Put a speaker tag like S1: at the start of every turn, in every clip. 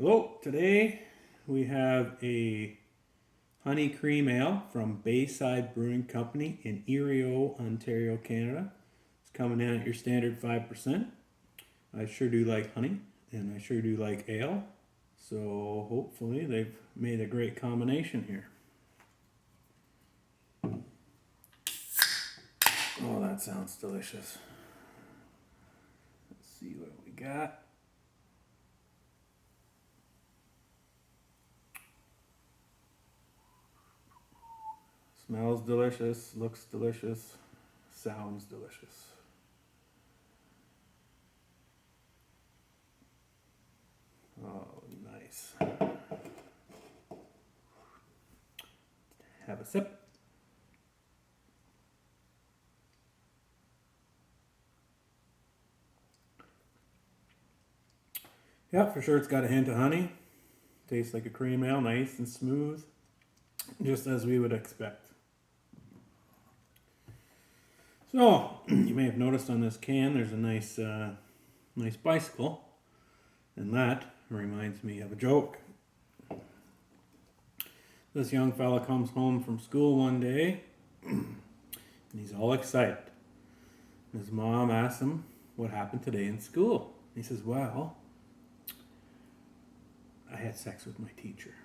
S1: Hello, today we have a honey cream ale from Bayside Brewing Company in Erieau, Ontario, Canada. It's coming in at your standard 5%. I sure do like honey and I sure do like ale. So hopefully they've made a great combination here. Oh, that sounds delicious. Let's see what we got. Smells delicious, looks delicious, sounds delicious. Oh, nice. Have a sip. Yeah, for sure it's got a hint of honey. Tastes like a cream ale, nice and smooth, just as we would expect. So, you may have noticed on this can there's a nice bicycle, and that reminds me of a joke. This young fella comes home from school one day, and he's all excited. His mom asks him what happened today in school. He says, well, I had sex with my teacher.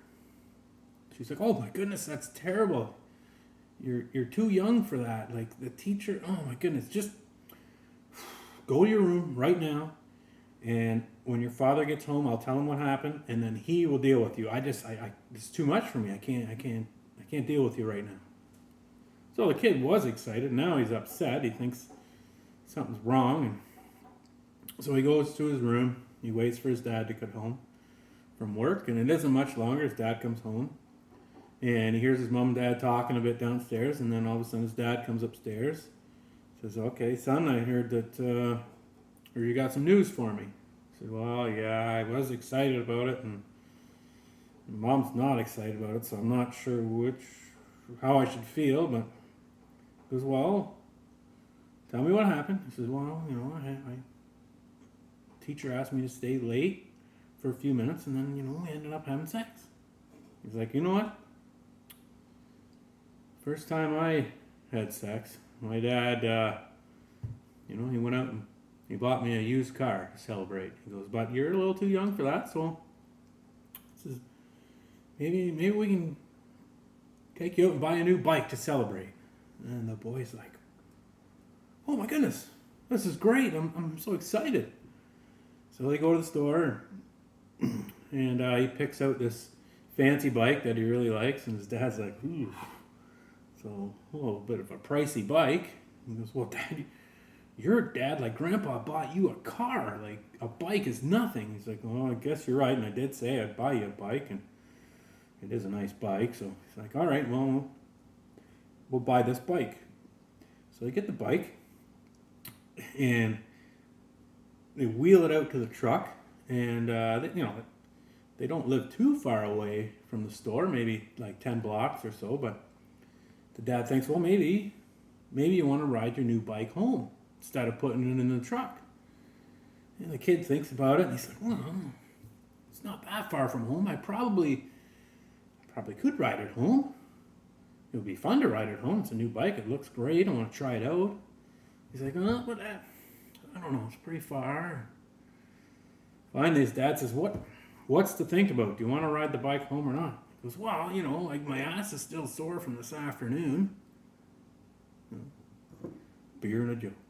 S1: She's like, oh my goodness, that's terrible. You're too young for that. Like the teacher, oh my goodness, just go to your room right now, and when your father gets home, I'll tell him what happened, and then he will deal with you. I it's too much for me. I can't deal with you right now. So the kid was excited. Now he's upset. He thinks something's wrong, and so he goes to his room. He waits for his dad to get home from work, and it isn't much longer. His dad comes home. And he hears his mom and dad talking a bit downstairs, and then all of a sudden his dad comes upstairs. Says, okay, son, I heard that, or you got some news for me. I said, well, yeah, I was excited about it, and mom's not excited about it, so I'm not sure how I should feel, but he goes, well, tell me what happened. He says, well, my teacher asked me to stay late for a few minutes, and then, we ended up having sex. He's like, you know what? First time I had sex, my dad, he went out and he bought me a used car to celebrate. He goes, but you're a little too young for that, so he says, maybe we can take you out and buy a new bike to celebrate. And the boy's like, oh my goodness, this is great. I'm so excited. So they go to the store and he picks out this fancy bike that he really likes, and his dad's like, ooh. So a little bit of a pricey bike. He goes, well, Dad, your dad, like Grandpa bought you a car. Like a bike is nothing. He's like, well, I guess you're right. And I did say I'd buy you a bike, and it is a nice bike. So he's like, all right, well, we'll buy this bike. So they get the bike, and they wheel it out to the truck, and they don't live too far away from the store, maybe like 10 blocks or so, but the dad thinks, well, maybe you want to ride your new bike home instead of putting it in the truck. And the kid thinks about it, and he's like, well, it's not that far from home. I probably could ride it home. It would be fun to ride it home. It's a new bike. It looks great. I want to try it out. He's like, oh, but I don't know. It's pretty far. Finally, his dad says, what's to think about? Do you want to ride the bike home or not? He goes, well, like my ass is still sore from this afternoon. Beer and a joke.